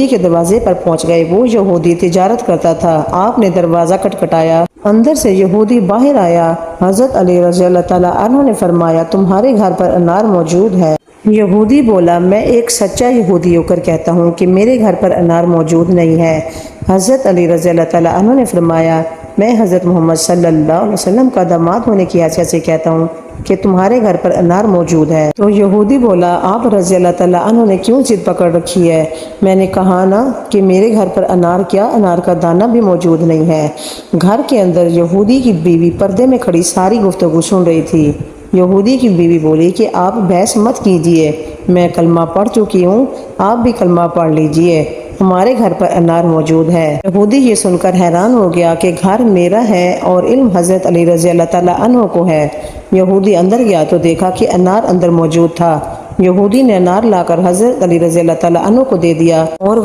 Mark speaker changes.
Speaker 1: کے دروازے پر پہنچ گئے۔ وہ یہودی تجارت کرتا تھا۔ آپ نے دروازہ کھٹکھٹایا، اندر سے یہودی باہر آیا۔ حضرت علی رضی اللہ تعالیٰ عنہ نے فرمایا تمہارے گھر پر انار موجود ہے۔ یہودی بولا میں ایک سچا یہودی ہو کر کہتا ہوں کہ میرے گھر پر انار موجود نہیں ہے۔ حضرت علی رضی اللہ تعالیٰ عنہ نے فرمایا میں حضرت محمد صلی اللہ علیہ وسلم کا داماد ہونے کی حیثیت سے کہتا ہوں کہ تمہارے گھر پر انار موجود ہے۔ تو یہودی بولا آپ رضی اللہ تعالیٰ عنہ نے کیوں ضد پکڑ رکھی ہے؟ میں نے کہا نا کہ میرے گھر پر انار کیا انار کا دانہ بھی موجود نہیں ہے۔ گھر کے اندر یہودی کی بیوی پردے میں کھڑی ساری گفتگو سن رہی تھی۔ یہودی کی بیوی بولی کہ آپ بحث مت کیجئے، میں کلمہ پڑھ چکی ہوں، آپ بھی کلمہ پڑھ لیجئے، ہمارے گھر پر انار موجود ہے۔ یہودی یہ سن کر حیران ہو گیا کہ گھر میرا ہے اور علم حضرت علی رضی اللہ تعالیٰ عنہ کو ہے۔ یہودی اندر گیا تو دیکھا کہ انار اندر موجود تھا۔ یہودی نے انار لا کر حضرت علی رضی اللہ تعالیٰ عنہ کو دے دیا اور